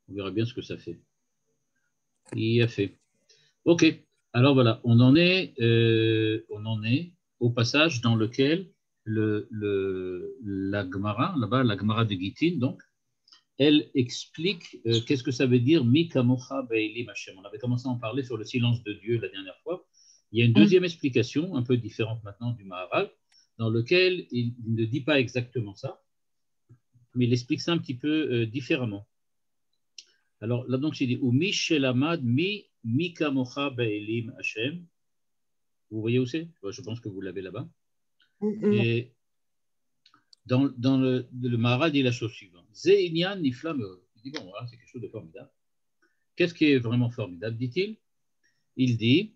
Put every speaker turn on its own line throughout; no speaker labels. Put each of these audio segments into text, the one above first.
On verra bien ce que ça fait. Il a fait. Ok. Alors voilà, on en est au passage dans lequel la Gemara, là-bas, la Gemara de Gittin, donc, elle explique qu'est-ce que ça veut dire Mi kamocha be'elim Hashem. On avait commencé à en parler sur le silence de Dieu la dernière fois. Il y a une deuxième explication, un peu différente maintenant du Maharal, dans lequel il ne dit pas exactement ça, mais il explique ça un petit peu différemment. Alors là, donc, il dit Mi shelamad mi kamocha be'elim Hashem. Vous voyez où c'est? Je pense que vous l'avez là-bas. Et dans le Maharal dit la chose suivante. Ze'inyan nifla meod. Il dit, bon, voilà, c'est quelque chose de formidable. Qu'est-ce qui est vraiment formidable, dit-il? Il dit,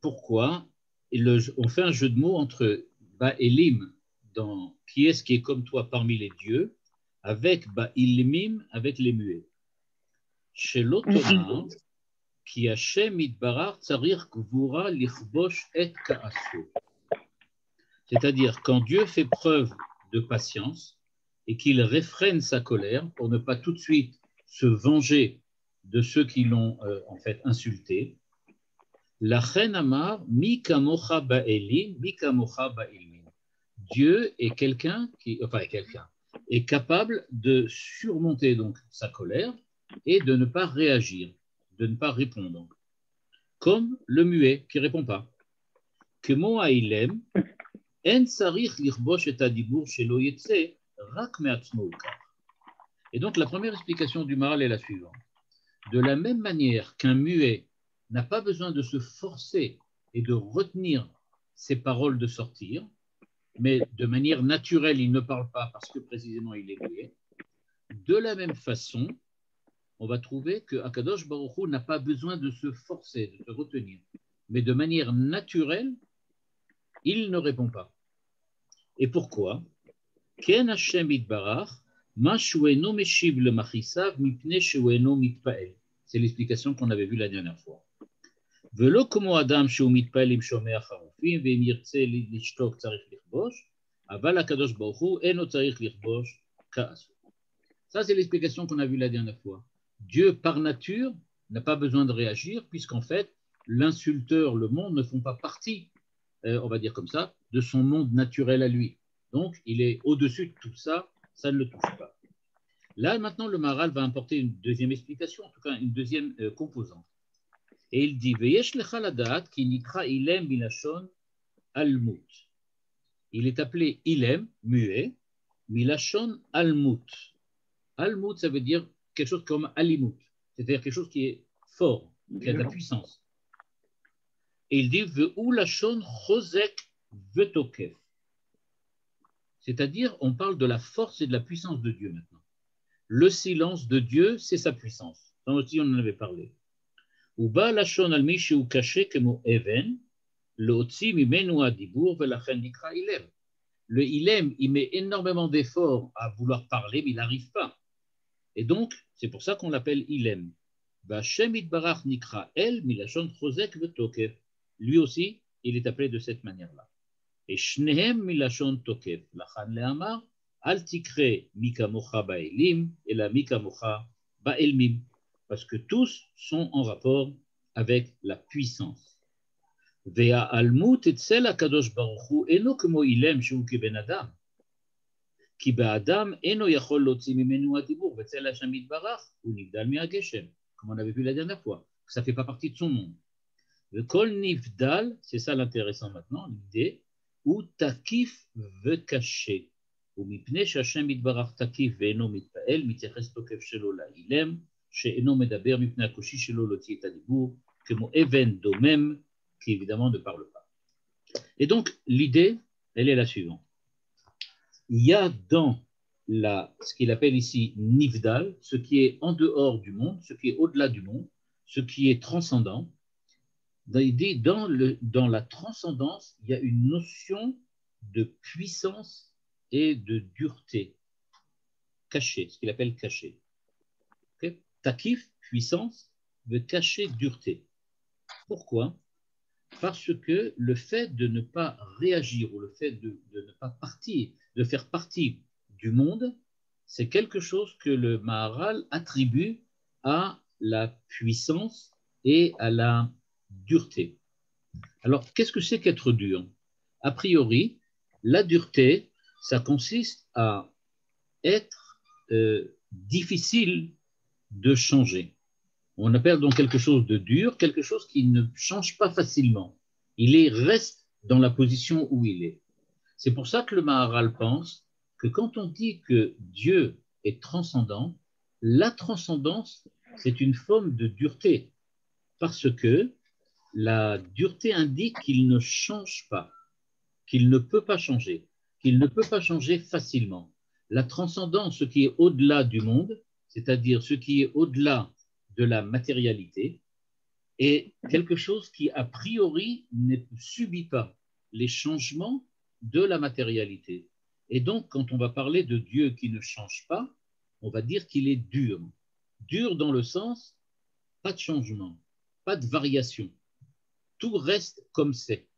pourquoi on fait un jeu de mots entre Ba'elim, qui est comme toi parmi les dieux, avec Ba'ilmim, avec les muets. Chez l'automar, qui Hashem itbarar tsarir gvura lichbosh et ka'aso. C'est-à-dire, quand Dieu fait preuve de patience et qu'il réfrène sa colère pour ne pas tout de suite se venger de ceux qui l'ont en fait insulté, la reine Amar, mi kamocha ba'elim, mi kamocha ba'ilmin. Dieu est est capable de surmonter donc sa colère et de ne pas réagir, de ne pas répondre, comme le muet qui ne répond pas. Kemo ha'ilem, en sarich lirbosh et adibur shelo yetse, rak me'atzmo ukar. Et donc la première explication du Maharal est la suivante. De la même manière qu'un muet n'a pas besoin de se forcer et de retenir ses paroles de sortir, mais de manière naturelle, il ne parle pas parce que précisément il est muet. De la même façon, on va trouver que Akadosh Baruch Hu n'a pas besoin de se forcer, de se retenir, mais de manière naturelle, il ne répond pas. Et pourquoi? Ken Hashem itbarach, ma shueno meshiv le machisav mipne shueno mitpael. C'est l'explication qu'on avait vue la dernière fois. ולא כמו אדם שהוא מתפעל עם שומע חרופים, ואם ירצה לשתוק צריך לכבוש, אבל הקדוש ברוך הוא אינו צריך לכבוש כעסו. Ça, c'est l'explication qu'on a vue la dernière fois. Dieu, par nature, n'a pas besoin de réagir, puisqu'en fait, l'insulteur, le monde, ne font pas partie, on va dire comme ça, de son monde naturel à lui. Donc, il est au-dessus de tout ça, ça ne le touche pas. Là, maintenant, le Maharal va apporter une deuxième explication, en tout cas une deuxième composante. Et il dit, Veyesh lecha ladat ki nikra ilem milashon almut. Il est appelé ilem, muet, milashon almut. Almut, ça veut dire quelque chose comme alimut, c'est-à-dire quelque chose qui est fort, qui a de la puissance. Et il dit, ve'u lashon chozek vetokef. C'est-à-dire, on parle de la force et de la puissance de Dieu maintenant. Le silence de Dieu, c'est sa puissance. Ça aussi, on en avait parlé. ובא לשון על מי שהוא קשה כמו אבן, להוציא ממנו הדיבור ולכן נקרא אילם. Le ilem, il met énormément d'efforts à vouloir parler, mais il n'arrive pas. Et donc, c'est pour ça qu'on l'appelle ilem. Vashem itbarach nikra el milashon chozek vetokef. Lui aussi, il est appelé de cette manière-là. Et shnehem milashon tokef. Lachan lehamar, al tikre mikamocha ba'elim, et la mikamocha ba'elmim. Parce que tous sont en rapport avec la puissance. והעלמות אצל הקדוש ברוך הוא אינו כמו אילם שהוא כבן אדם. כי באדם אינו יכול להוציא ממנו הדיבור, ואצל השם יתברך הוא נבדל מהגשם, comme on avait vu la dernière fois, ça ne fait pas partie de son monde. וכל נבדל, c'est ça l'intéressant maintenant, l'idée, הוא תקיף וקשה. ומפני שהשם יתברך תקיף ואינו מתפעל, מתייחס תוקף שלו לאילם, שאינו מדבר מפני הקושי שלו להוציא את הדיבור, כמו אבן דומם, qui évidemment ne parle pas. Et donc, l'idée, elle est la suivante. Il y a dans ce qu'il appelle ici Nivdal, ce qui est en dehors du monde, ce qui est au-delà du monde, ce qui est transcendant. Dans la transcendance, il y a une notion de puissance et de dureté, cachée, ce qu'il appelle caché. Okay? Takif, puissance, veut cacher dureté. Pourquoi? Parce que le fait de ne pas réagir ou le fait de ne pas partir, de faire partie du monde, c'est quelque chose que le Maharal attribue à la puissance et à la dureté. Alors, qu'est-ce que c'est qu'être dur? A priori, la dureté, ça consiste à être difficile de changer. On appelle donc quelque chose de dur, quelque chose qui ne change pas facilement. Reste dans la position où il est. C'est pour ça que le Maharal pense que quand on dit que Dieu est transcendant, la transcendance, c'est une forme de dureté, parce que la dureté indique qu'il ne change pas, qu'il ne peut pas changer, qu'il ne peut pas changer facilement. La transcendance, ce qui est au-delà du monde, c'est-à-dire ce qui est au-delà de la matérialité, est quelque chose qui, a priori, ne subit pas les changements de la matérialité. Et donc, quand on va parler de Dieu qui ne change pas, on va dire qu'il est dur. Dur dans le sens, pas de changement, pas de variation. Tout reste comme c'est.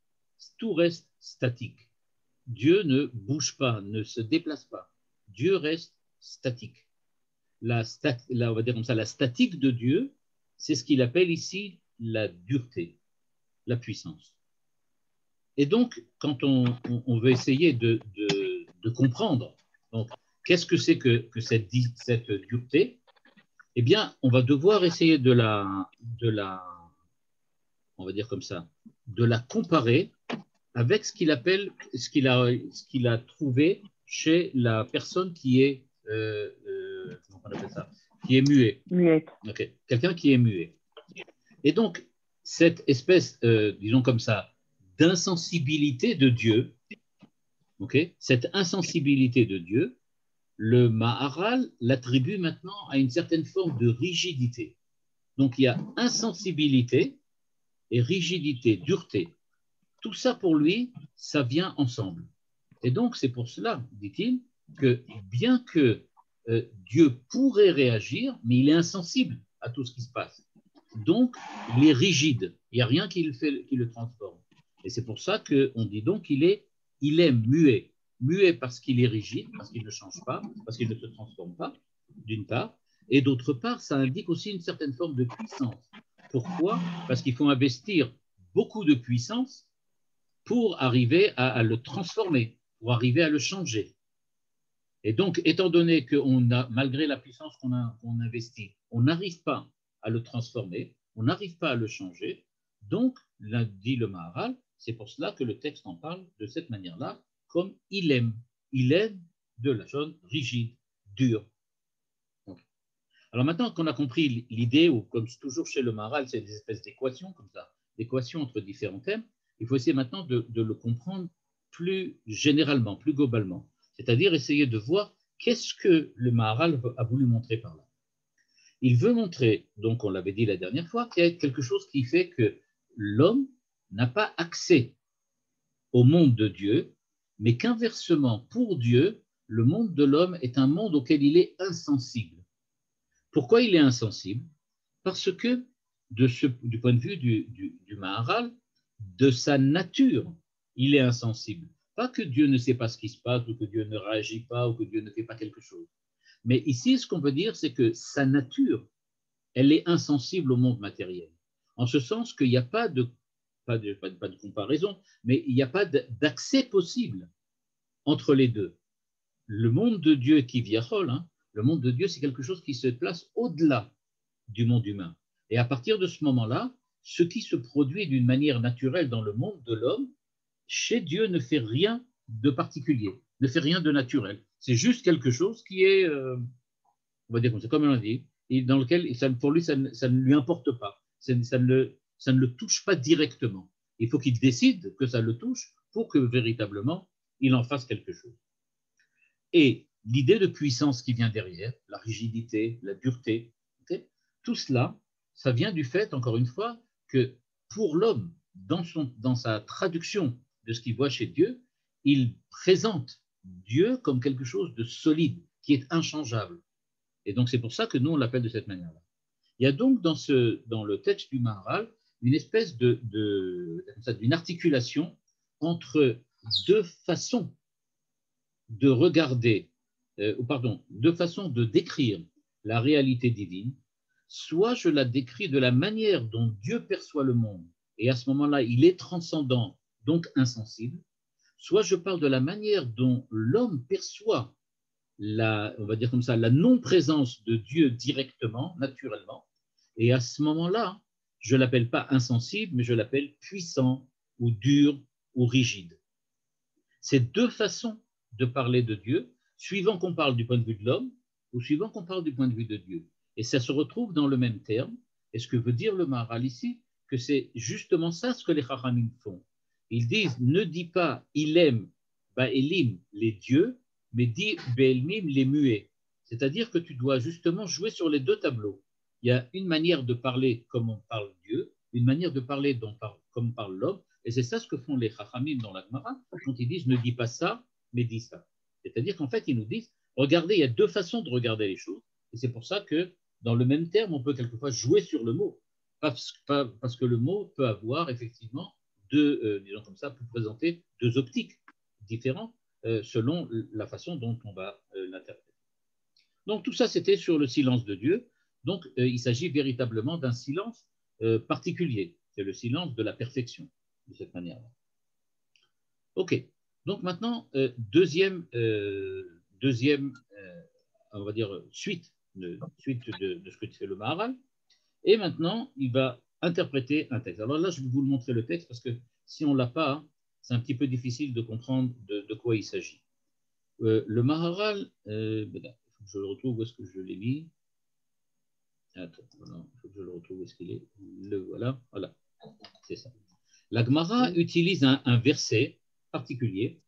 Tout reste statique. Dieu ne bouge pas, ne se déplace pas. Dieu reste statique. On va dire comme ça, la statique de Dieu, c'est ce qu'il appelle ici la dureté, la puissance. Et donc, quand on veut essayer de comprendre, donc, qu'est-ce que c'est que cette dureté? Eh bien, on va devoir essayer on va dire comme ça, de la comparer avec ce qu'il a trouvé chez la personne qui est, comment on appelle ça, qui est muet.
Muette.
Okay. Quelqu'un qui est muet. Et donc, cette espèce, disons comme ça, d'insensibilité de Dieu, okay, cette insensibilité de Dieu, le Maharal l'attribue maintenant à une certaine forme de rigidité. Donc, il y a insensibilité et rigidité, dureté. Tout ça, pour lui, ça vient ensemble. Et donc, c'est pour cela, dit-il, que bien que Dieu pourrait réagir, mais il est insensible à tout ce qui se passe. Donc, il est rigide. Il n'y a rien qui le transforme. Et c'est pour ça qu'on dit donc qu'il est muet. Muet parce qu'il est rigide, parce qu'il ne change pas, parce qu'il ne se transforme pas, d'une part. Et d'autre part, ça indique aussi une certaine forme de puissance. Pourquoi? Parce qu'il faut investir beaucoup de puissance pour arriver à le transformer, pour arriver à le changer. Et donc, étant donné qu'on a, malgré la puissance qu'on investit, on n'arrive pas à le transformer, on n'arrive pas à le changer, donc, dit le Maharal, c'est pour cela que le texte en parle de cette manière-là, comme il aime. Il aime de la chose rigide, dure. Alors maintenant qu'on a compris l'idée, ou comme toujours chez le Maharal, c'est des espèces d'équations comme ça, d'équations entre différents thèmes, il faut essayer maintenant de le comprendre plus généralement, plus globalement. C'est-à-dire essayer de voir qu'est-ce que le Maharal a voulu montrer par là. Il veut montrer, donc on l'avait dit la dernière fois, qu'il y a quelque chose qui fait que l'homme n'a pas accès au monde de Dieu, mais qu'inversement, pour Dieu, le monde de l'homme est un monde auquel il est insensible. Pourquoi il est insensible? Parce que, du point de vue du Maharal, de sa nature, il est insensible. Pas que Dieu ne sait pas ce qui se passe, ou que Dieu ne réagit pas, ou que Dieu ne fait pas quelque chose. Mais ici, ce qu'on veut dire, c'est que sa nature, elle est insensible au monde matériel. En ce sens qu'il n'y a pas de comparaison, mais il n'y a pas d'accès possible entre les deux. Le monde de Dieu qui viachol, le monde de Dieu, c'est quelque chose qui se place au-delà du monde humain. Et à partir de ce moment-là, ce qui se produit d'une manière naturelle dans le monde de l'homme, chez Dieu ne fait rien de particulier, ne fait rien de naturel. C'est juste quelque chose qui est, on va dire comme on l'a dit, et dans lequel, pour lui, ça ne lui importe pas. Ça ne le touche pas directement. Il faut qu'il décide que ça le touche pour que véritablement, il en fasse quelque chose. Et l'idée de puissance qui vient derrière, la rigidité, la dureté, okay, tout cela, ça vient du fait, encore une fois, que pour l'homme, dans sa traduction de ce qu'il voit chez Dieu, il présente Dieu comme quelque chose de solide, qui est inchangeable. Et donc c'est pour ça que nous, on l'appelle de cette manière-là. Il y a donc dans le texte du Maharal une espèce d'une articulation entre deux façons de regarder ou pardon, deux façons de décrire la réalité divine. Soit je la décris de la manière dont Dieu perçoit le monde, et à ce moment-là, il est transcendant, donc insensible. Soit je parle de la manière dont l'homme perçoit on va dire comme ça, la non-présence de Dieu directement, naturellement. Et à ce moment-là, je ne l'appelle pas insensible, mais je l'appelle puissant ou dur ou rigide. C'est deux façons de parler de Dieu, suivant qu'on parle du point de vue de l'homme ou suivant qu'on parle du point de vue de Dieu. Et ça se retrouve dans le même terme. Et ce que veut dire le Maharal ici, que c'est justement ça ce que les Chachamim font. Ils disent, ne dis pas il aime Ba'elim, les dieux, mais dis Be'elmim, les muets. C'est-à-dire que tu dois justement jouer sur les deux tableaux. Il y a une manière de parler comme on parle Dieu, une manière de parler comme parle l'homme, et c'est ça ce que font les Chachamim dans la Gemara, quand ils disent ne dis pas ça, mais dis ça. C'est-à-dire qu'en fait, ils nous disent, regardez, il y a deux façons de regarder les choses, et c'est pour ça que dans le même terme, on peut quelquefois jouer sur le mot, parce que le mot peut avoir effectivement disons comme ça, peut présenter deux optiques différentes selon la façon dont on va l'interpréter. Donc tout ça, c'était sur le silence de Dieu. Donc il s'agit véritablement d'un silence particulier. C'est le silence de la perfection, de cette manière-là. OK. Donc maintenant, deuxième on va dire, suite de ce que fait le Maharal. Et maintenant, il va interpréter un texte. Alors là, je vais vous le montrer le texte parce que si on ne l'a pas, c'est un petit peu difficile de comprendre de quoi il s'agit. Le Maharal, il faut que je le retrouve, où est-ce que je l'ai mis? Attends, voilà, il faut que je le retrouve, où est-ce qu'il est? Voilà, c'est ça. La Gemara utilise un verset particulier.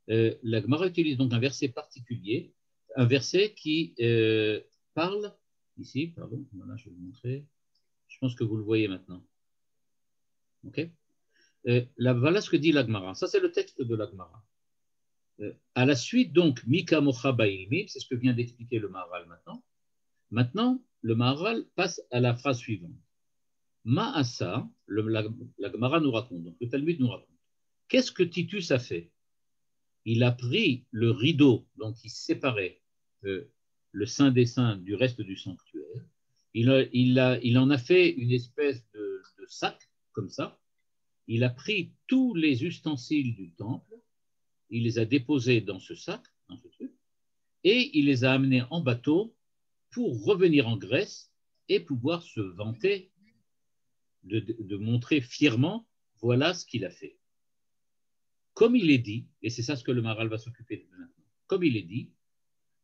La Gemara utilise donc un verset particulier, un verset qui parle, ici, pardon, voilà, je vais vous montrer. Je pense que vous le voyez maintenant. OK. Voilà ce que dit la Gemara. Ça, c'est le texte de la Gemara. À la suite, donc, Mika Mocha Ba'ilmi, c'est ce que vient d'expliquer le Maharal maintenant. Maintenant, le Maharal passe à la phrase suivante. Ma'asa, la Gemara nous raconte, donc le Talmud nous raconte. Qu'est-ce que Titus a fait? Il a pris le rideau, donc qui séparait le Saint des Saints du reste du sanctuaire. Il en a fait une espèce de sac, comme ça. Il a pris tous les ustensiles du temple, il les a déposés dans ce sac, dans ce truc, et il les a amenés en bateau pour revenir en Grèce et pouvoir se vanter, de montrer fièrement, voilà ce qu'il a fait. Comme il est dit, et c'est ça ce que le Maharal va s'occuper de maintenant, comme il est dit,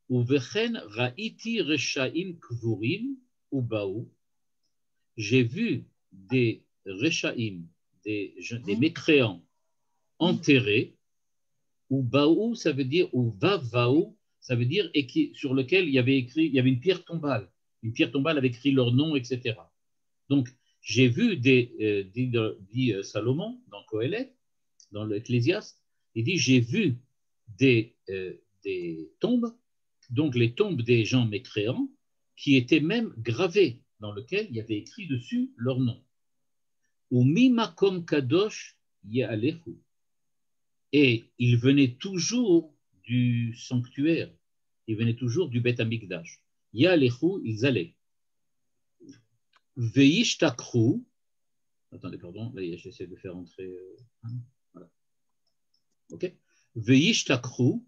Uvechen ra'iti reshaim kvurim ubaou, j'ai vu des reshaim, des mécréants enterrés, ou baou, ça veut dire, ou vavaou, ça veut dire, sur lequel il y avait une pierre tombale avec écrit leur nom, etc. Donc, j'ai vu dit Salomon dans Coëlette, dans l'Ecclésiaste, il dit, j'ai vu des tombes, donc les tombes des gens mécréants, qui étaient même gravées, dans lesquelles il y avait écrit dessus leur nom. Ou mimakom kadosh ya'alehu. Et il venait toujours du sanctuaire, il venait toujours du Beth Amikdash. Ya'alehu, ils allaient. Veishtakru, attendez, pardon, là j'essaie de faire entrer. Voilà. Ok. Veishtakru.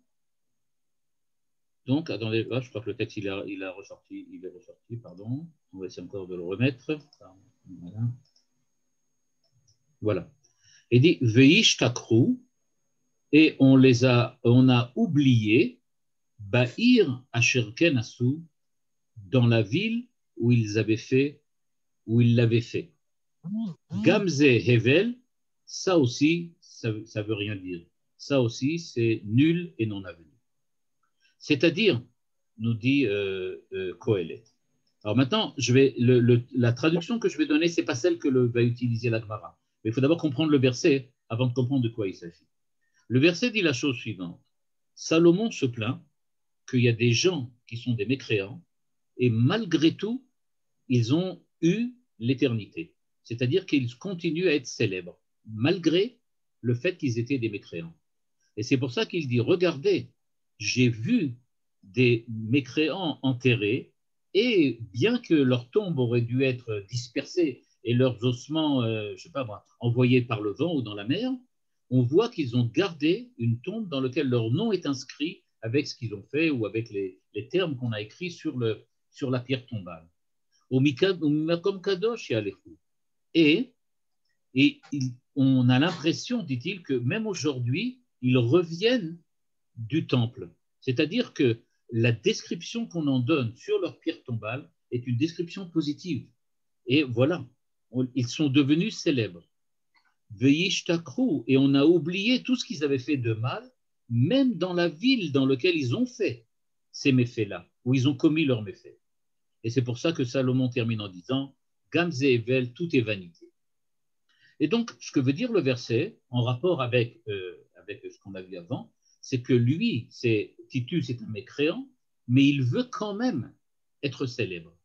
Donc, attendez, là, je crois que le texte il est ressorti, pardon. On va essayer encore de le remettre. Voilà. Il dit Veishtakru, et on a oublié Ba'ir Asherken Asu, dans la ville où ils l'avaient fait. Gamze Hevel, ça aussi, ça veut rien dire. Ça aussi, c'est nul et non avenu. C'est-à-dire, nous dit Kohelet. Alors maintenant, la traduction que je vais donner, ce n'est pas celle que va utiliser la Gemara. Mais il faut d'abord comprendre le verset avant de comprendre de quoi il s'agit. Le verset dit la chose suivante. Salomon se plaint qu'il y a des gens qui sont des mécréants et malgré tout, ils ont eu l'éternité. C'est-à-dire qu'ils continuent à être célèbres, malgré le fait qu'ils étaient des mécréants. Et c'est pour ça qu'il dit, regardez, j'ai vu des mécréants enterrés, et bien que leurs tombes auraient dû être dispersées et leurs ossements, je ne sais pas moi, envoyés par le vent ou dans la mer, on voit qu'ils ont gardé une tombe dans laquelle leur nom est inscrit avec ce qu'ils ont fait ou avec les termes qu'on a écrits sur la pierre tombale. Au Mimakom Kadosh Yalechu. Et on a l'impression, dit-il, que même aujourd'hui, ils reviennent du temple. C'est-à-dire que la description qu'on en donne sur leur pierre tombale est une description positive. Et voilà, ils sont devenus célèbres. Et on a oublié tout ce qu'ils avaient fait de mal, même dans la ville dans laquelle ils ont fait ces méfaits-là, où ils ont commis leurs méfaits. Et c'est pour ça que Salomon termine en disant Gamze Evel, tout est vanité. Et donc, ce que veut dire le verset, en rapport avec ce qu'on a vu avant, c'est que lui, Titus est un mécréant, mais il veut quand même être célèbre.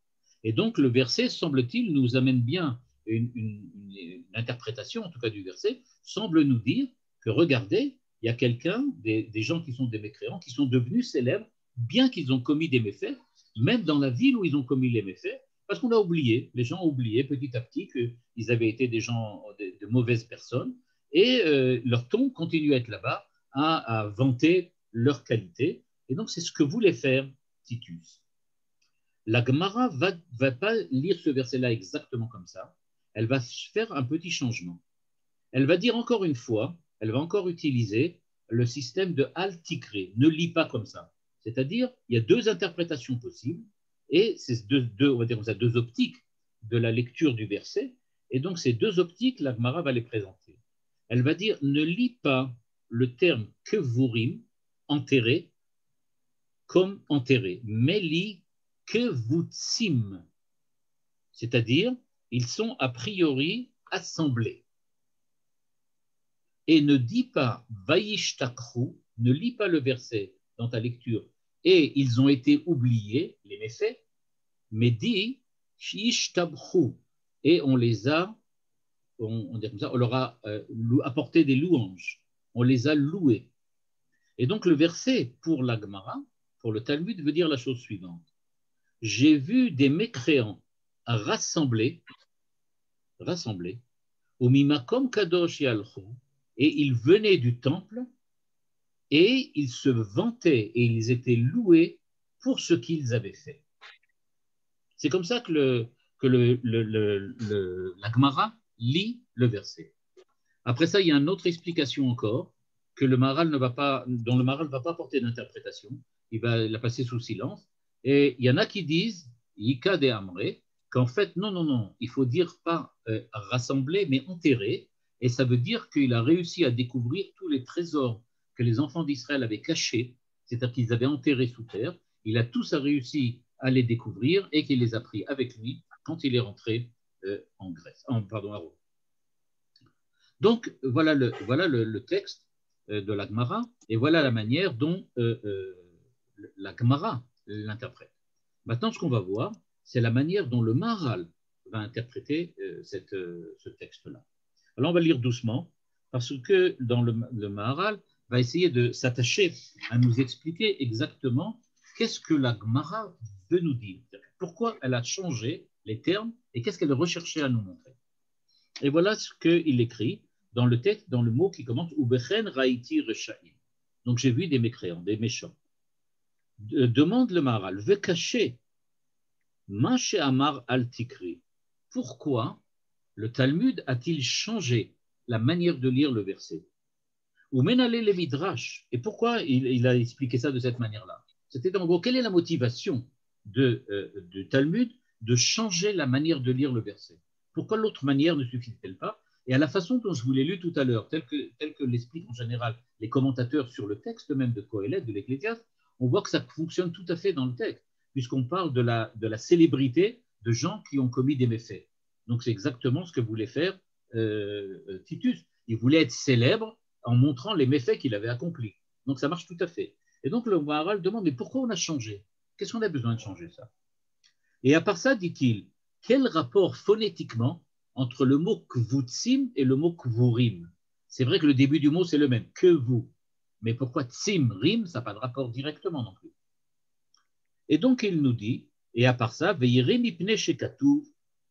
Et donc, le verset, semble-t-il, nous amène bien une interprétation, en tout cas du verset, semble nous dire que, regardez, il y a quelqu'un, des gens qui sont des mécréants, qui sont devenus célèbres, bien qu'ils ont commis des méfaits, même dans la ville où ils ont commis les méfaits, parce qu'on a oublié, les gens ont oublié petit à petit qu'ils avaient été des gens, de mauvaises personnes, et leur ton continue à être là-bas, à vanter leur qualité. Et donc, c'est ce que voulait faire Titus. La Gemara va pas lire ce verset-là exactement comme ça. Elle va faire un petit changement. Elle va dire encore une fois, elle va encore utiliser le système de al-tikri, ne lis pas comme ça. C'est-à-dire, il y a deux interprétations possibles, et c'est on va dire comme ça, deux optiques de la lecture du verset, et donc ces deux optiques, la Gemara va les présenter. Elle va dire, ne lis pas le terme kevurim, enterré, comme enterré, mais lis kevutsim, c'est-à-dire, ils sont a priori assemblés. Et ne dis pas Vaishtakru, ne lis pas le verset dans ta lecture, et ils ont été oubliés, les méfaits, mais dis Ishtabru, et on leur a apporté des louanges, on les a loués. Et donc le verset pour la Gemara, pour le Talmud, veut dire la chose suivante. J'ai vu des mécréants rassemblés, au Mimakom Kadosh Yalchu, et ils venaient du temple et ils se vantaient et ils étaient loués pour ce qu'ils avaient fait. C'est comme ça que la Gemara lit le verset. Après ça, il y a une autre explication encore que dont le Maharal ne va pas porter d'interprétation. Il va la passer sous silence. Et il y en a qui disent, Yika de Amré, qu'en fait, non, il faut dire pas rassembler, mais enterrer. Et ça veut dire qu'il a réussi à découvrir tous les trésors que les enfants d'Israël avaient cachés, c'est-à-dire qu'ils avaient enterrés sous terre. Il a tous réussi à les découvrir et qu'il les a pris avec lui quand il est rentré à Rome. Donc, voilà le texte de la Gemara et voilà la manière dont la Gemara l'interprète. Maintenant, ce qu'on va voir, c'est la manière dont le Maharal va interpréter ce texte-là. Alors, on va lire doucement, parce que dans le Maharal va essayer de s'attacher à nous expliquer exactement qu'est-ce que la Gemara veut nous dire, pourquoi elle a changé les termes et qu'est-ce qu'elle recherchait à nous montrer. Et voilà ce qu'il écrit dans le texte, dans le mot qui commence Ubechen Raïti Rechaim. Donc j'ai vu des mécréants, des méchants. Demande le Maharal, veut cacher Mache Amar al Tikri. Pourquoi le Talmud a-t-il changé la manière de lire le verset? Ou Menale le Midrash. Et pourquoi il a expliqué ça de cette manière-là? C'était en gros, quelle est la motivation du Talmud de changer la manière de lire le verset? Pourquoi l'autre manière ne suffit-elle pas? Et à la façon dont je vous l'ai lu tout à l'heure, tel que l'expliquent en général les commentateurs sur le texte même de Qohélet, de l'Ecclésiaste, on voit que ça fonctionne tout à fait dans le texte, puisqu'on parle de la célébrité de gens qui ont commis des méfaits. Donc c'est exactement ce que voulait faire Titus. Il voulait être célèbre en montrant les méfaits qu'il avait accomplis. Donc ça marche tout à fait. Et donc le Maharal demande, mais pourquoi on a changé? Qu'est-ce qu'on a besoin de changer ça? Et à part ça, dit-il, quel rapport phonétiquement entre le mot kvutsim et le mot kvurim? C'est vrai que le début du mot, c'est le même, que vous. Mais pourquoi tsim, rim, ça n'a pas de rapport directement non plus. Et donc il nous dit, et à part ça, Ve'yirei mipnei shekatuv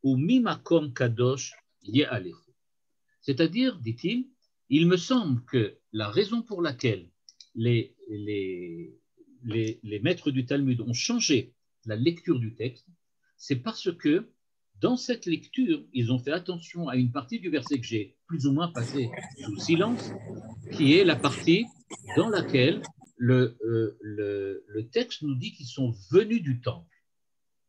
u'mimakom kadosh ye'alechu. C'est-à-dire, dit-il, il me semble que la raison pour laquelle les maîtres du Talmud ont changé la lecture du texte, c'est parce que dans cette lecture, ils ont fait attention à une partie du verset que j'ai plus ou moins passé sous silence, qui est la partie dans laquelle le texte nous dit qu'ils sont venus du temple.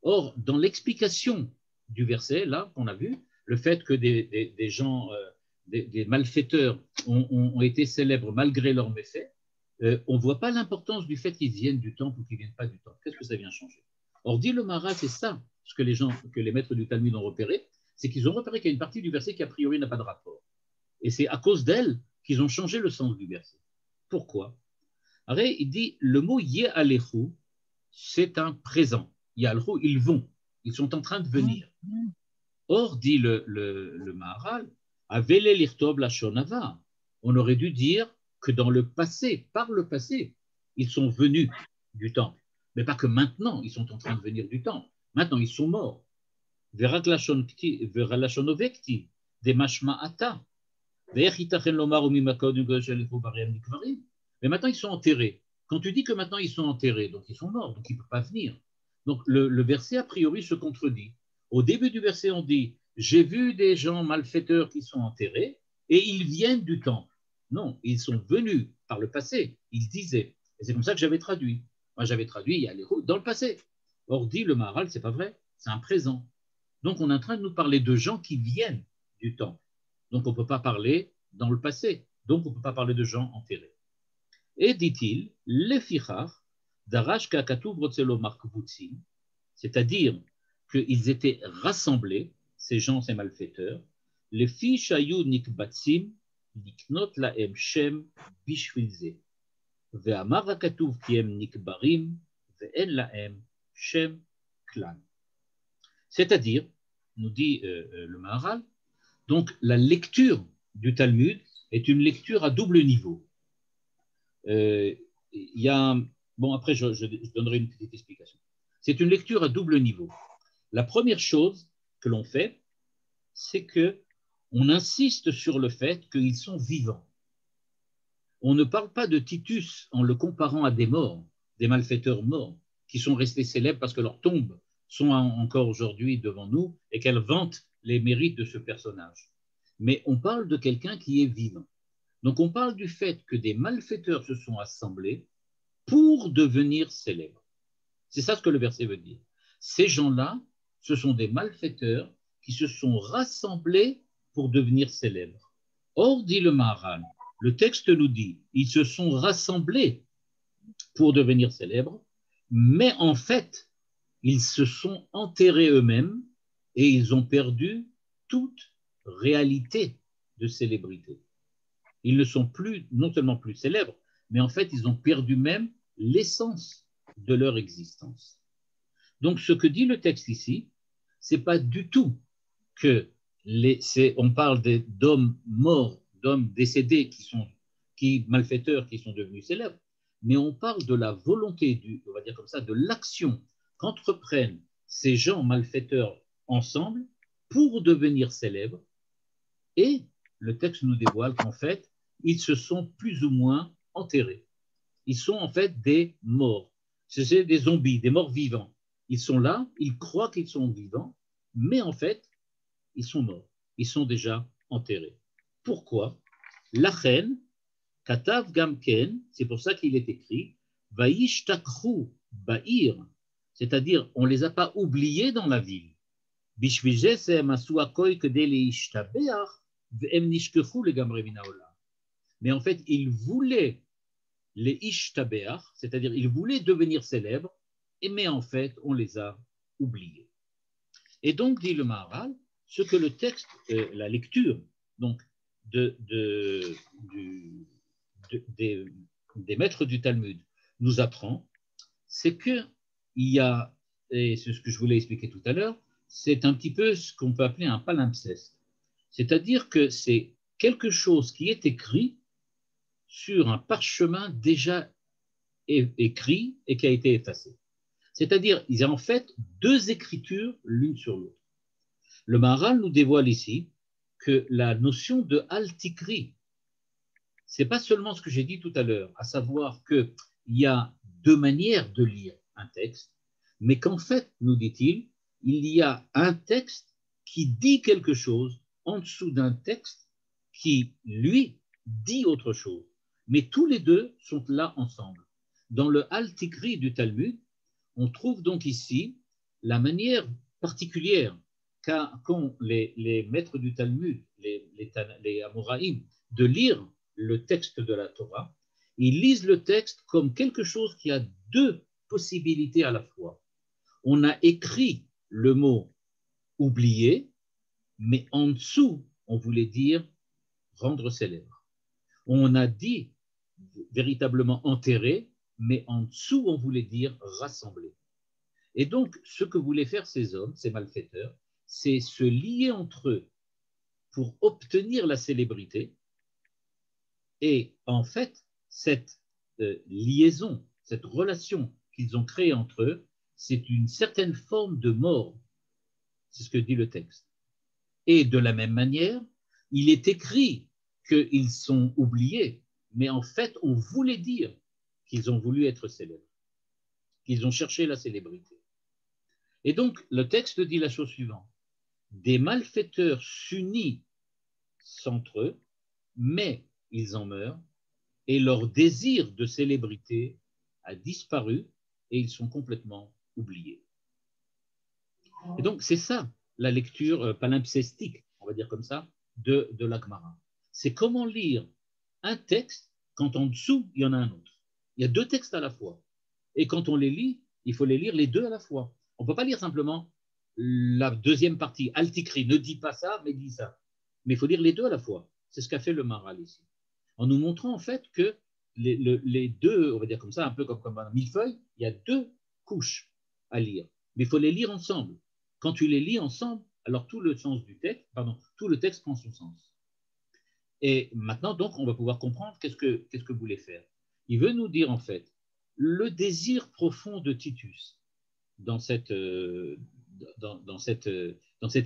Or, dans l'explication du verset, là, qu'on a vu, le fait que des gens, des malfaiteurs ont été célèbres malgré leurs méfaits, on ne voit pas l'importance du fait qu'ils viennent du temple ou qu'ils ne viennent pas du temple. Qu'est-ce que ça vient changer? Or, dit le Maharal, c'est ça ce que les maîtres du Talmud ont repéré, c'est qu'ils ont repéré qu'il y a une partie du verset qui a priori n'a pas de rapport. Et c'est à cause d'elle qu'ils ont changé le sens du verset. Pourquoi? Alors, il dit, le mot Ye'alechu, c'est un présent. Ye'alechu, ils vont, ils sont en train de venir. Or, dit le Maharal, Avele lirtov lashon hava, on aurait dû dire que dans le passé, par le passé, ils sont venus du temple. Mais pas que maintenant, ils sont en train de venir du temple. Maintenant, ils sont morts. Verak lashon ovekti, de mashma ata. Mais maintenant, ils sont enterrés. Quand tu dis que maintenant, ils sont enterrés, donc ils sont morts, donc ils ne peuvent pas venir. Donc le verset, a priori, se contredit. Au début du verset, on dit « J'ai vu des gens malfaiteurs qui sont enterrés et ils viennent du temple. » Non, ils sont venus par le passé, ils disaient. Et c'est comme ça que j'avais traduit. Moi, j'avais traduit « Il y a les routes dans le passé. » Or, dit le Maharal, ce n'est pas vrai, c'est un présent. Donc, on est en train de nous parler de gens qui viennent du temple. Donc, on ne peut pas parler dans le passé. Donc, on ne peut pas parler de gens enterrés. Et dit-il, lefichach, darash kakatuv rotzelo markvutzim, c'est-à-dire qu'ils étaient rassemblés, ces gens, ces malfaiteurs, les filles shayu nikbatsim, niknot laem shem bishvilze, ve'amar hakatuv kiem nikbarim, ve'en laem shem klan. C'est-à-dire, nous dit le Maharal, donc la lecture du Talmud est une lecture à double niveau. Il y a, bon après je donnerai une petite explication. C'est une lecture à double niveau. La première chose que l'on fait, c'est que on insiste sur le fait qu'ils sont vivants. On ne parle pas de Titus en le comparant à des morts, des malfaiteurs morts, qui sont restés célèbres parce que leurs tombes sont encore aujourd'hui devant nous et qu'elles vantent les mérites de ce personnage. Mais on parle de quelqu'un qui est vivant. Donc on parle du fait que des malfaiteurs se sont assemblés pour devenir célèbres. C'est ça ce que le verset veut dire. Ces gens-là, ce sont des malfaiteurs qui se sont rassemblés pour devenir célèbres. Or, dit le Maharal, le texte nous dit, ils se sont rassemblés pour devenir célèbres, mais en fait, ils se sont enterrés eux-mêmes et ils ont perdu toute réalité de célébrité. Ils ne sont plus, non seulement plus célèbres, mais en fait, ils ont perdu même l'essence de leur existence. Donc, ce que dit le texte ici, c'est pas du tout que on parle d'hommes morts, d'hommes décédés malfaiteurs qui sont devenus célèbres, mais on parle de la volonté, on va dire comme ça, de l'action qu'entreprennent ces gens malfaiteurs ensemble pour devenir célèbres. Et le texte nous dévoile qu'en fait, ils se sont plus ou moins enterrés. Ils sont en fait des morts. C'est des zombies, des morts vivants. Ils sont là, ils croient qu'ils sont vivants, mais en fait, ils sont morts. Ils sont déjà enterrés. Pourquoi? Lachen, katav gamken, c'est pour ça qu'il est écrit, vaishtakru ba'ir, c'est-à-dire on ne les a pas oubliés dans la ville. Mais en fait, ils voulaient les ishtabeach, c'est-à-dire ils voulaient devenir célèbres, mais en fait, on les a oubliés. Et donc, dit le Maharal, ce que le texte, la lecture donc, des maîtres du Talmud nous apprend, c'est qu'il y a, et c'est ce que je voulais expliquer tout à l'heure, c'est un petit peu ce qu'on peut appeler un palimpseste. C'est-à-dire que c'est quelque chose qui est écrit sur un parchemin déjà écrit et qui a été effacé. C'est-à-dire, il y a en fait deux écritures l'une sur l'autre. Le Maharal nous dévoile ici que la notion de Al-Tikri, ce n'est pas seulement ce que j'ai dit tout à l'heure, à savoir qu'il y a deux manières de lire un texte, mais qu'en fait, nous dit-il, il y a un texte qui dit quelque chose en dessous d'un texte qui, lui, dit autre chose. Mais tous les deux sont là ensemble. Dans le Al-Tikri du Talmud, on trouve donc ici la manière particulière qu'ont les maîtres du Talmud, les Amoraïm, de lire le texte de la Torah. Ils lisent le texte comme quelque chose qui a deux possibilités à la fois. On a écrit le mot oublier, mais en dessous, on voulait dire rendre célèbre. On a dit véritablement enterrer, mais en dessous, on voulait dire rassembler. Et donc, ce que voulaient faire ces hommes, ces malfaiteurs, c'est se lier entre eux pour obtenir la célébrité. Et en fait, cette liaison, cette relation qu'ils ont créée entre eux, c'est une certaine forme de mort. C'est ce que dit le texte. Et de la même manière, il est écrit qu'ils sont oubliés, mais en fait, on voulait dire qu'ils ont voulu être célèbres, qu'ils ont cherché la célébrité. Et donc, le texte dit la chose suivante. Des malfaiteurs s'unissent entre eux, mais ils en meurent, et leur désir de célébrité a disparu, et ils sont complètement oubliés. Et donc, c'est ça, la lecture palimpsestique, on va dire comme ça, de la Gemara. C'est comment lire un texte quand en dessous, il y en a un autre. Il y a deux textes à la fois. Et quand on les lit, il faut les lire les deux à la fois. On ne peut pas lire simplement la deuxième partie. Al-Tikri ne dit pas ça, mais dit ça. Mais il faut lire les deux à la fois. C'est ce qu'a fait le Maharal ici. En nous montrant en fait que les deux, on va dire comme ça, un peu comme un millefeuille, il y a deux couches à lire. Mais il faut les lire ensemble. Quand tu les lis ensemble, alors tout le sens du texte, tout le texte prend son sens. Et maintenant, donc, on va pouvoir comprendre qu'est-ce que voulait faire. Il veut nous dire en fait le désir profond de Titus dans cet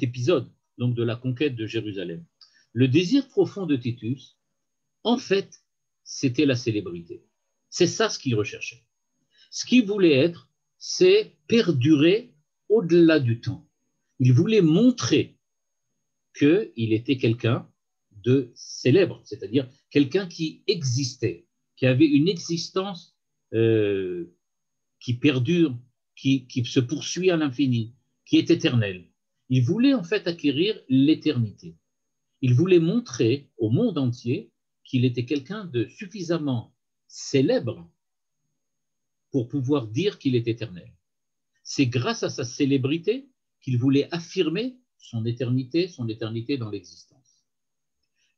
épisode donc de la conquête de Jérusalem. Le désir profond de Titus, en fait, c'était la célébrité. C'est ça ce qu'il recherchait. Ce qu'il voulait être, c'est perdurer au-delà du temps. Il voulait montrer qu'il était quelqu'un de célèbre, c'est-à-dire quelqu'un qui existait, qui avait une existence qui perdure, qui se poursuit à l'infini, qui est éternelle. Il voulait en fait acquérir l'éternité. Il voulait montrer au monde entier qu'il était quelqu'un de suffisamment célèbre pour pouvoir dire qu'il est éternel. C'est grâce à sa célébrité qu'il voulait affirmer son éternité dans l'existence.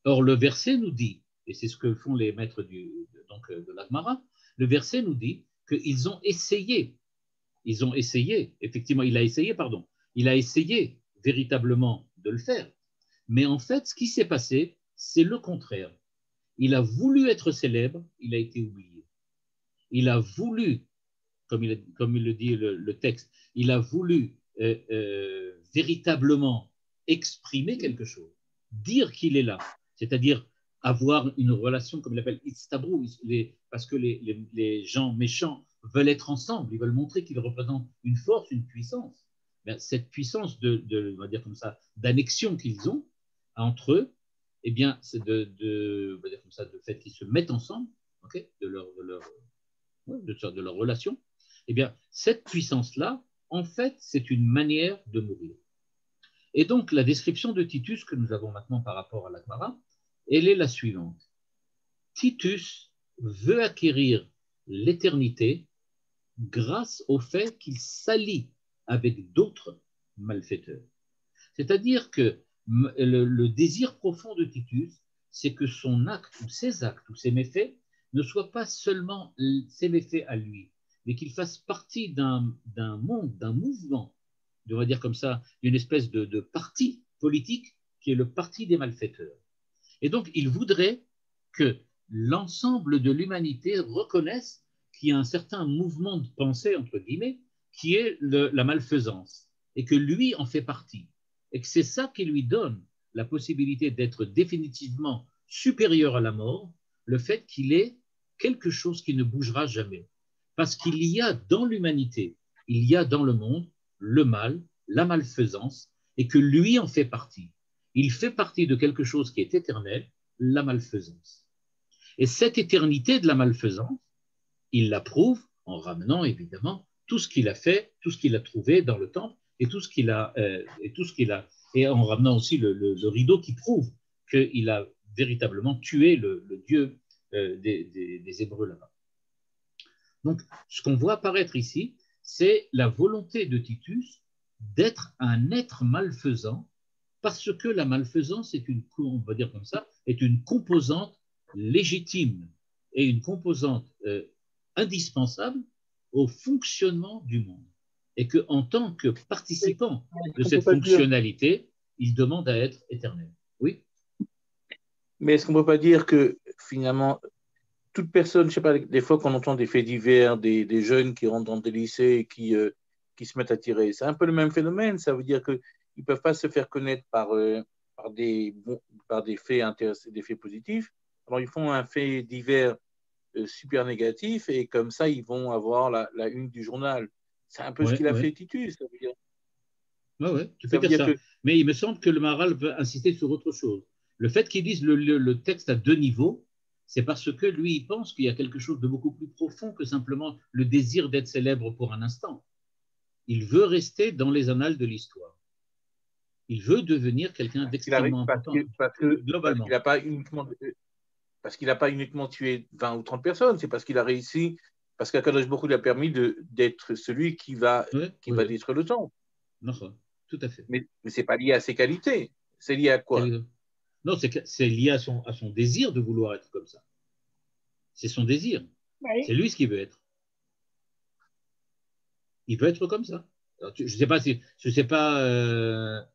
Or, le verset nous dit, et c'est ce que font les maîtres de la Gemara, le verset nous dit qu'ils ont essayé, effectivement, il a essayé véritablement de le faire. Mais en fait, ce qui s'est passé, c'est le contraire. Il a voulu être célèbre, il a été oublié. Il a voulu, comme il le dit le texte, il a voulu véritablement exprimer quelque chose, dire qu'il est là, c'est-à-dire avoir une relation, comme il l'appelle, itztabrou, parce que les gens méchants veulent être ensemble, ils veulent montrer qu'ils représentent une force, une puissance. Ben, cette puissance on va dire comme ça, d'annexion qu'ils ont entre eux, eh bien, c'est on va dire comme ça, de fait qu'ils se mettent ensemble, okay, de leur relation, eh bien, cette puissance-là, en fait, c'est une manière de mourir. Et donc, la description de Titus que nous avons maintenant par rapport à la Gemara, elle est la suivante. Titus veut acquérir l'éternité grâce au fait qu'il s'allie avec d'autres malfaiteurs. C'est-à-dire que le désir profond de Titus, c'est que son acte ou ses méfaits ne soient pas seulement ses méfaits à lui, mais qu'il fasse partie d'un monde, d'un mouvement, on va dire comme ça, d'une espèce de parti politique qui est le parti des malfaiteurs. Et donc, il voudrait que l'ensemble de l'humanité reconnaisse qu'il y a un certain mouvement de pensée, entre guillemets, qui est la malfaisance, et que lui en fait partie, et que c'est ça qui lui donne la possibilité d'être définitivement supérieur à la mort, le fait qu'il est quelque chose qui ne bougera jamais. Parce qu'il y a dans l'humanité, il y a dans le monde le mal, la malfaisance, et que lui en fait partie. Il fait partie de quelque chose qui est éternel, la malfaisance. Et cette éternité de la malfaisance, il la prouve en ramenant évidemment tout ce qu'il a fait, tout ce qu'il a trouvé dans le temple, et tout ce qu'il a, et en ramenant aussi le rideau qui prouve qu'il a véritablement tué le Dieu des Hébreux là-bas. Donc, ce qu'on voit apparaître ici, c'est la volonté de Titus d'être un être malfaisant, parce que la malfaisance est une, on va dire comme ça, est une composante légitime et une composante indispensable au fonctionnement du monde. Et qu'en tant que participant de cette fonctionnalité, il demande à être éternel. Oui.
Mais est-ce qu'on ne peut pas dire que finalement, toute personne, je ne sais pas, des fois qu'on entend des faits divers, des jeunes qui rentrent dans des lycées et qui se mettent à tirer, c'est un peu le même phénomène. Ça veut dire qu'ils ne peuvent pas se faire connaître par des faits intéressants, des faits positifs. Alors ils font un fait divers super négatif et comme ça, ils vont avoir la une du journal. C'est un peu ce qu'il a fait Titus, ça veut dire.
Oui, tu peux dire ça. Mais il me semble que le Maharal veut insister sur autre chose. Le fait qu'il dise le texte à deux niveaux, c'est parce que lui, il pense qu'il y a quelque chose de beaucoup plus profond que simplement le désir d'être célèbre pour un instant. Il veut rester dans les annales de l'histoire. Il veut devenir quelqu'un d'extrêmement important.
Globalement. Parce qu'il n'a pas uniquement tué 20 ou 30 personnes, c'est parce qu'il a réussi, parce qu'Akadosh Baruch Hu lui a permis d'être celui qui va détruire le temple.
Non, tout à fait.
Mais ce n'est pas lié à ses qualités. C'est lié à quoi?
Non, c'est lié à son désir de vouloir être comme ça. C'est son désir. Oui. C'est lui ce qu'il veut être. Il veut être comme ça. Alors, je ne sais pas si, je sais pas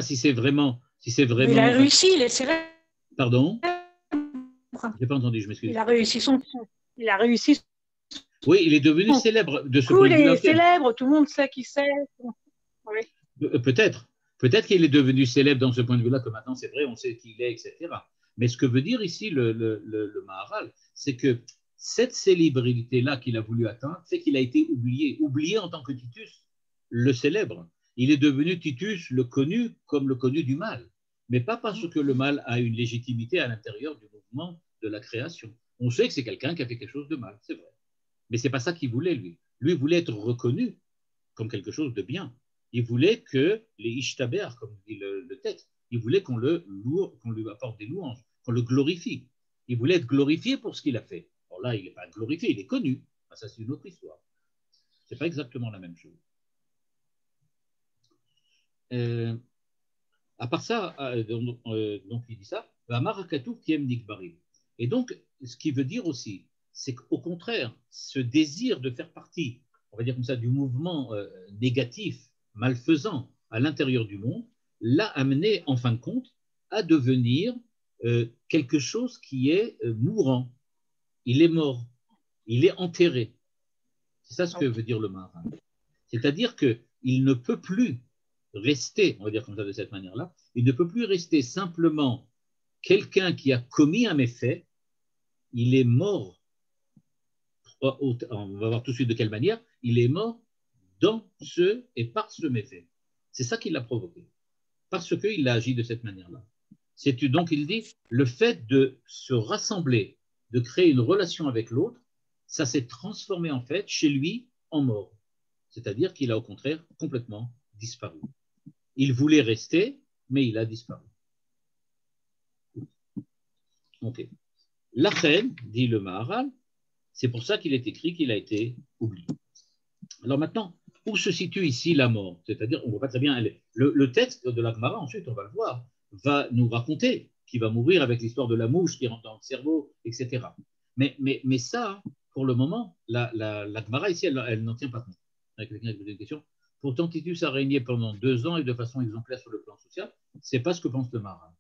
si c'est vraiment. Mais
il a réussi, il est célèbre.
Pardon? J'ai pas entendu, je m'excuse.
Il a réussi son. Il a réussi.
Oui, il est devenu célèbre de ce point de vue-là.
Il est célèbre, tout le monde sait qui c'est.
Oui. Peut-être qu'il est devenu célèbre dans ce point de vue-là, que maintenant c'est vrai, on sait qui il est, etc. Mais ce que veut dire ici le Maharal, c'est que cette célébrité-là qu'il a voulu atteindre fait qu'il a été oublié en tant que Titus, le célèbre. Il est devenu Titus le connu comme le connu du mal, mais pas parce que le mal a une légitimité à l'intérieur du mouvement de la création. On sait que c'est quelqu'un qui a fait quelque chose de mal, c'est vrai. Mais ce n'est pas ça qu'il voulait, lui. Lui voulait être reconnu comme quelque chose de bien. Il voulait que les ishtaber, comme dit le texte, il voulait qu'on lui apporte des louanges, qu'on le glorifie. Il voulait être glorifié pour ce qu'il a fait. Alors là, il n'est pas glorifié, il est connu. Ça, c'est une autre histoire. Ce n'est pas exactement la même chose. À part ça, donc il dit ça, et donc, ce qui veut dire aussi, c'est qu'au contraire, ce désir de faire partie, on va dire comme ça, du mouvement négatif, malfaisant à l'intérieur du monde, l'a amené, en fin de compte, à devenir quelque chose qui est mourant. Il est mort, il est enterré. C'est ça ce que veut dire le Maharal. C'est-à-dire qu'il ne peut plus rester, on va dire comme ça de cette manière-là, il ne peut plus rester simplement quelqu'un qui a commis un méfait, il est mort, on va voir tout de suite de quelle manière, il est mort dans ce et par ce méfait. C'est ça qui l'a provoqué, parce qu'il a agi de cette manière-là. Donc il dit, le fait de se rassembler, de créer une relation avec l'autre, ça s'est transformé en fait chez lui en mort. C'est-à-dire qu'il a au contraire complètement disparu. Il voulait rester, mais il a disparu. Ok. La reine, dit le Maharal, c'est pour ça qu'il est écrit qu'il a été oublié. Alors maintenant, où se situe ici la mort? C'est-à-dire, on ne voit pas très bien. Le texte de la Gemara, ensuite, on va le voir, va nous raconter qu'il va mourir avec l'histoire de la mouche qui rentre dans le cerveau, etc. Mais ça, pour le moment, la Gemara ici, elle n'en tient pas compte. Avec quelqu'un qui pose une question. Pourtant, Titus a régné pendant 2 ans et de façon exemplaire sur le plan social. Ce n'est pas ce que pense le Maharal.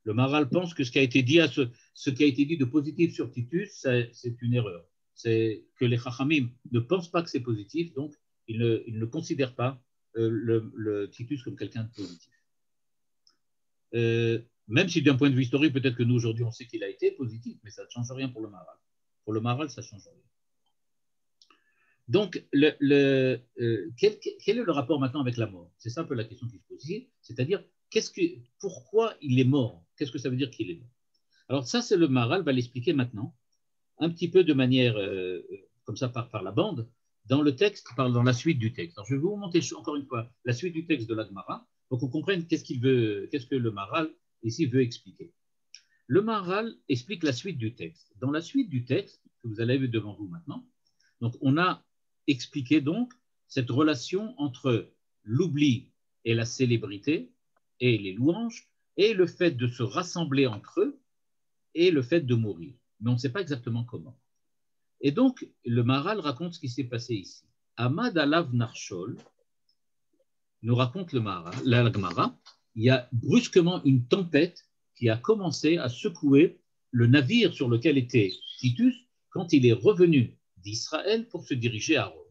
Le Maharal pense que ce qui a été dit de positif sur Titus, c'est une erreur. c'est que les Chachamim ne pensent pas que c'est positif, donc ils ne considèrent pas le Titus comme quelqu'un de positif. Même si d'un point de vue historique, peut-être que nous aujourd'hui on sait qu'il a été positif, mais ça ne change rien pour le Maharal. Pour le Maharal, ça ne change rien. Donc, quel est le rapport maintenant avec la mort? C'est ça un peu la question qui se pose ici, c'est-à-dire pourquoi il est mort? Qu'est-ce que ça veut dire qu'il est mort? Alors ça, c'est le Maharal va l'expliquer maintenant, un petit peu de manière comme ça par la bande, dans le texte, dans la suite du texte. Alors, je vais vous montrer encore une fois la suite du texte de la Gemara, pour qu'on comprenne qu'est-ce que le Maharal ici veut expliquer. Le Maharal explique la suite du texte. Dans la suite du texte, que vous allez voir devant vous maintenant, donc on a expliqué donc cette relation entre l'oubli et la célébrité et les louanges et le fait de se rassembler entre eux et le fait de mourir. Mais on ne sait pas exactement comment. Et donc, le Maharal raconte ce qui s'est passé ici. Ahmad Alav Narshol nous raconte la Gemara, il y a brusquement une tempête qui a commencé à secouer le navire sur lequel était Titus quand il est revenu d'Israël pour se diriger à Rome.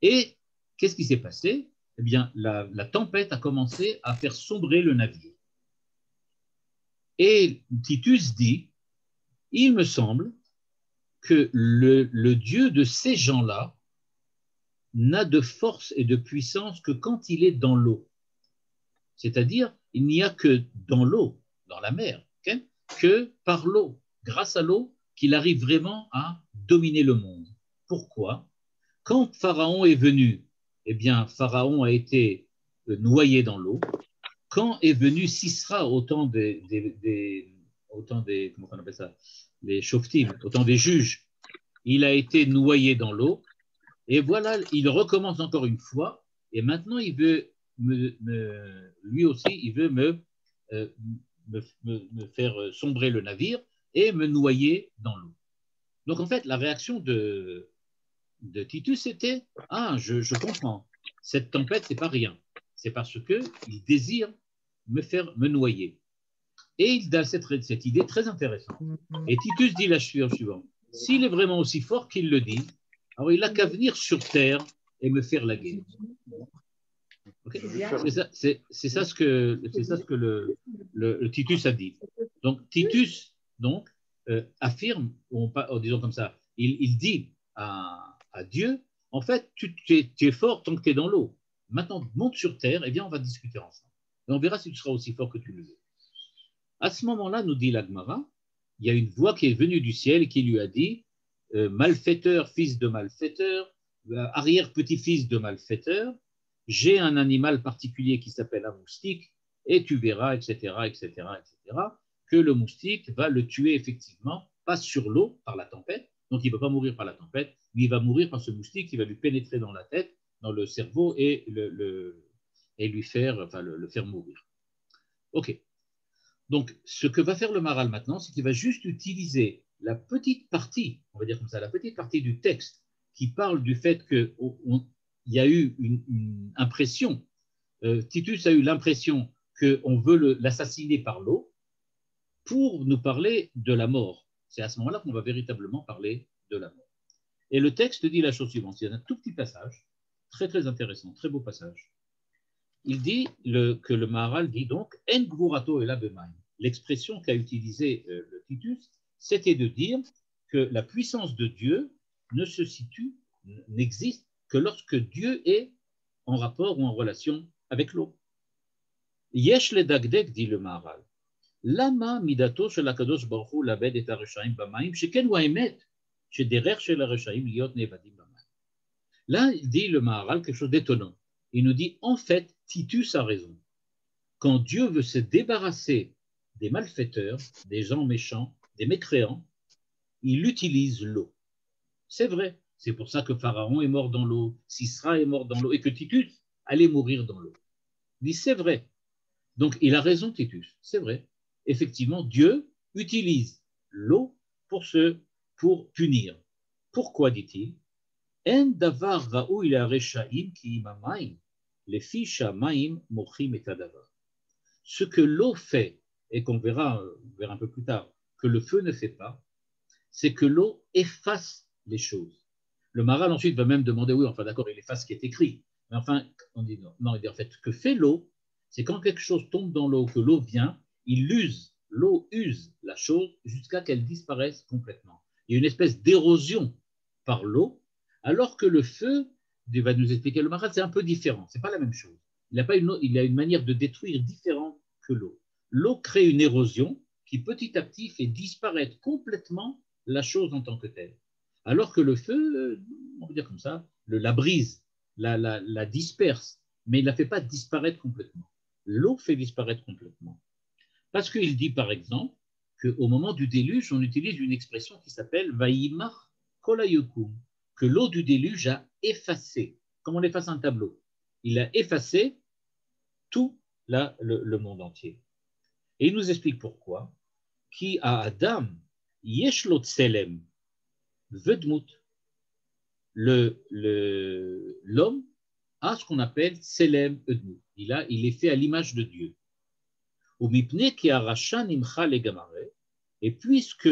Et qu'est-ce qui s'est passé? Eh bien, la tempête a commencé à faire sombrer le navire. Et Titus dit, il me semble que le Dieu de ces gens-là n'a de force et de puissance que quand il est dans l'eau. C'est-à-dire, il n'y a que dans l'eau, dans la mer, okay, que par l'eau, grâce à l'eau, qu'il arrive vraiment à dominer le monde. Pourquoi? Quand Pharaon est venu, eh bien, Pharaon a été noyé dans l'eau. Quand est venu Sisra, autant des comment on appelle ça, les shoftim, autant des juges, il a été noyé dans l'eau. Et voilà, il recommence encore une fois. Et maintenant, il veut lui aussi, il veut me faire sombrer le navire et me noyer dans l'eau. Donc, en fait, la réaction de Titus était « Ah, je comprends, cette tempête, c'est pas rien. C'est parce qu'il désire me noyer. » Et il a cette idée très intéressante. Et Titus dit la chose suivante. S'il est vraiment aussi fort qu'il le dit, alors il n'a qu'à venir sur terre et me faire la guerre. Okay? C'est ça ce que le Titus a dit. Donc Titus affirme, disons comme ça, il dit à Dieu, en fait, tu es fort tant que tu es dans l'eau. Maintenant, monte sur terre, et bien on va discuter ensemble. Et on verra si tu seras aussi fort que tu le veux. À ce moment-là, nous dit la Gemara, il y a une voix qui est venue du ciel et qui lui a dit, malfaiteur, fils de malfaiteur, arrière-petit-fils de malfaiteur, j'ai un animal particulier qui s'appelle un moustique, et tu verras, etc., que le moustique va le tuer effectivement, pas sur l'eau, par la tempête, donc il ne va pas mourir par la tempête, mais il va mourir par ce moustique qui va lui pénétrer dans la tête, dans le cerveau, et lui faire, le faire mourir. Ok. Donc, ce que va faire le Maharal maintenant, c'est qu'il va juste utiliser la petite partie, on va dire comme ça, la petite partie du texte qui parle du fait qu'il y a eu une impression, Titus a eu l'impression qu'on veut l'assassiner par l'eau pour nous parler de la mort. C'est à ce moment-là qu'on va véritablement parler de la mort. Et le texte dit la chose suivante, il y a un tout petit passage, très très intéressant, très beau passage. Il dit que le Maharal dit donc « En gvurato ela b'mayim ». L'expression qu'a utilisée le Titus, c'était de dire que la puissance de Dieu n'existe que lorsque Dieu est en rapport ou en relation avec l'eau. Yesh le dagdek, dit le Maharal. Lama midato shel hakadosh baruch hu labed et hareshaim b'mayim sheken hu haemet shederech shel hareshaim liot nevadim b'mayim. Là, il dit le Maharal quelque chose d'étonnant. Il nous dit, en fait, Titus a raison. Quand Dieu veut se débarrasser des malfaiteurs, des gens méchants, des mécréants, il utilise l'eau. C'est vrai. C'est pour ça que Pharaon est mort dans l'eau, Sisra est mort dans l'eau, et que Titus allait mourir dans l'eau. Il dit, c'est vrai. Donc, il a raison, Titus. C'est vrai. Effectivement, Dieu utilise l'eau pour punir. Pourquoi, dit-il? En davar ra'ou il hareshaim ki imamayim. Les fiches à Maïm, Mochim et Tadavar. Ce que l'eau fait, et qu'on verra un peu plus tard, que le feu ne fait pas, c'est que l'eau efface les choses. Le Maharal ensuite va même demander, oui, enfin d'accord, il efface ce qui est écrit. Mais enfin, on dit non. Non, il dit en fait, ce que fait l'eau, c'est quand quelque chose tombe dans l'eau, que l'eau vient, l'eau use la chose jusqu'à qu'elle disparaisse complètement. Il y a une espèce d'érosion par l'eau, alors que le feu, va nous expliquer le Maharal, c'est un peu différent, c'est pas la même chose. Il a une manière de détruire différente que l'eau. L'eau crée une érosion qui petit à petit fait disparaître complètement la chose en tant que telle. Alors que le feu, on va dire comme ça, la brise, la disperse, mais il ne la fait pas disparaître complètement. L'eau fait disparaître complètement. Parce qu'il dit, par exemple, qu'au moment du déluge, on utilise une expression qui s'appelle Vayimach Kolayokum, que l'eau du déluge a effacé, comme on efface un tableau. Il a effacé tout le monde entier. Et il nous explique pourquoi. Qui a Adam, Yeshlot Tselem, Vedmut. L'homme a ce qu'on appelle Tselem Vedmut. Il est fait à l'image de Dieu. Et puisque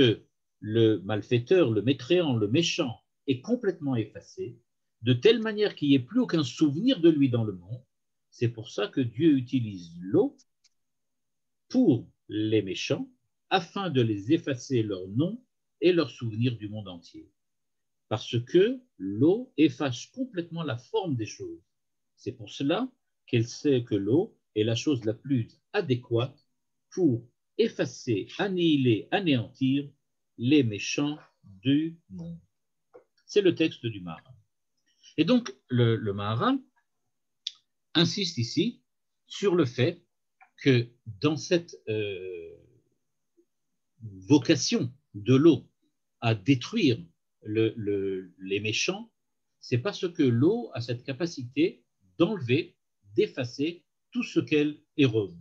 le malfaiteur, le mécréant, le méchant est complètement effacé, de telle manière qu'il n'y ait plus aucun souvenir de lui dans le monde, c'est pour ça que Dieu utilise l'eau pour les méchants, afin de les effacer leur nom et leur souvenir du monde entier. Parce que l'eau efface complètement la forme des choses. C'est pour cela qu'elle sait que l'eau est la chose la plus adéquate pour effacer, annihiler, anéantir les méchants du monde. C'est le texte du Maharal. Et donc, le Maharal insiste ici sur le fait que dans cette vocation de l'eau à détruire les méchants, c'est parce que l'eau a cette capacité d'enlever, d'effacer tout ce qu'elle érode.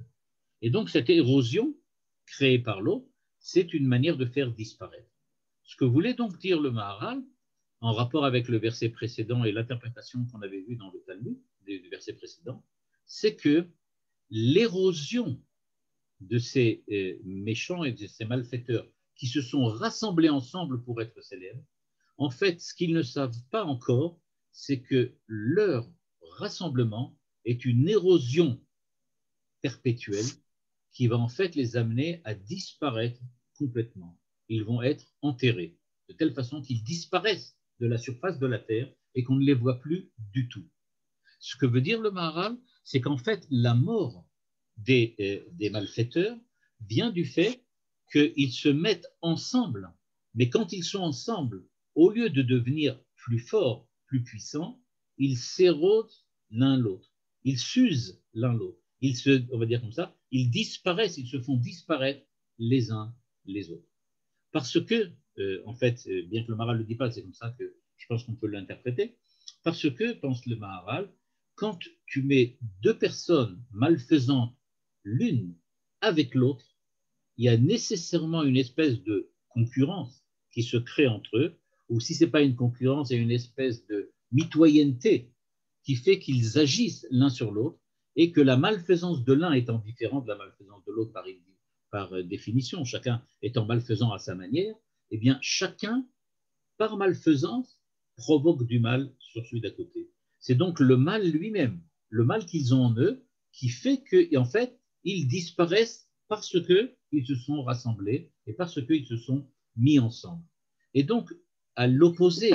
Et donc cette érosion créée par l'eau, c'est une manière de faire disparaître. Ce que voulait donc dire le Maharal, en rapport avec le verset précédent et l'interprétation qu'on avait vue dans le Talmud du verset précédent, c'est que l'érosion de ces méchants et de ces malfaiteurs qui se sont rassemblés ensemble pour être célèbres, en fait, ce qu'ils ne savent pas encore, c'est que leur rassemblement est une érosion perpétuelle qui va en fait les amener à disparaître complètement. Ils vont être enterrés, de telle façon qu'ils disparaissent de la surface de la Terre et qu'on ne les voit plus du tout. Ce que veut dire le Maharal, c'est qu'en fait, la mort des malfaiteurs vient du fait qu'ils se mettent ensemble. Mais quand ils sont ensemble, au lieu de devenir plus forts, plus puissants, ils s'érodent l'un l'autre. Ils s'usent l'un l'autre. On va dire comme ça, ils disparaissent, ils se font disparaître les uns les autres. Parce que, en fait, bien que le Maharal ne le dise pas, c'est comme ça que je pense qu'on peut l'interpréter, parce que, pense le Maharal, quand tu mets deux personnes malfaisantes l'une avec l'autre, il y a nécessairement une espèce de concurrence qui se crée entre eux, ou si ce n'est pas une concurrence, il y a une espèce de mitoyenneté qui fait qu'ils agissent l'un sur l'autre et que la malfaisance de l'un étant différente de la malfaisance de l'autre par définition, chacun étant malfaisant à sa manière, eh bien chacun, par malfaisance, provoque du mal sur celui d'à côté. C'est donc le mal lui-même, le mal qu'ils ont en eux, qui fait qu'en fait, ils disparaissent parce qu'ils se sont rassemblés et parce qu'ils se sont mis ensemble. Et donc, à l'opposé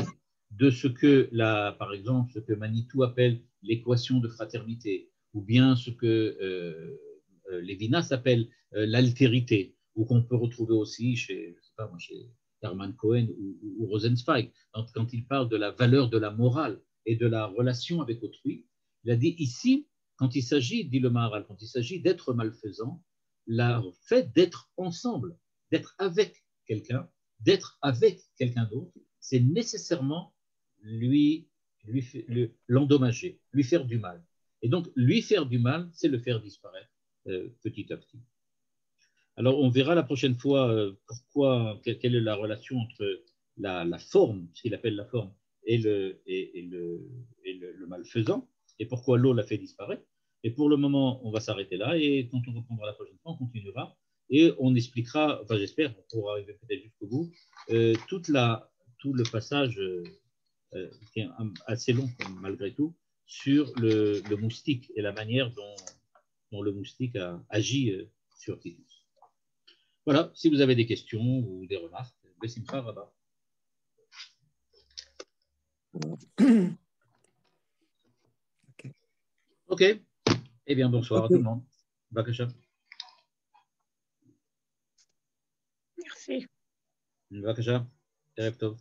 de ce que, par exemple, ce que Manitou appelle l'équation de fraternité, ou bien ce que Lévinas appelle l'altérité, ou qu'on peut retrouver aussi chez Hermann Cohen ou Rosenzweig, quand il parle de la valeur de la morale et de la relation avec autrui. Il a dit ici, quand il s'agit, dit le Maharal, quand il s'agit d'être malfaisant, le fait d'être ensemble, d'être avec quelqu'un, d'être avec quelqu'un d'autre, c'est nécessairement l'endommager, lui faire du mal. Et donc, lui faire du mal, c'est le faire disparaître petit à petit. Alors, on verra la prochaine fois quelle est la relation entre la forme, ce qu'il appelle la forme, et le malfaisant, et pourquoi l'eau l'a fait disparaître. Et pour le moment, on va s'arrêter là, et quand on reprendra la prochaine fois, on continuera, et on expliquera, enfin j'espère, on pourra arriver peut-être jusqu'au bout, toute tout le passage qui est assez long malgré tout, sur le moustique et la manière dont le moustique a agi sur Titus. Voilà, si vous avez des questions ou des remarques, Bessimcha Rabba. Ok. Eh bien, bonsoir à tout le monde. Bakasha.
Merci.
Bakasha. Erev Tov.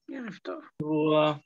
Erev Tov.
Au revoir.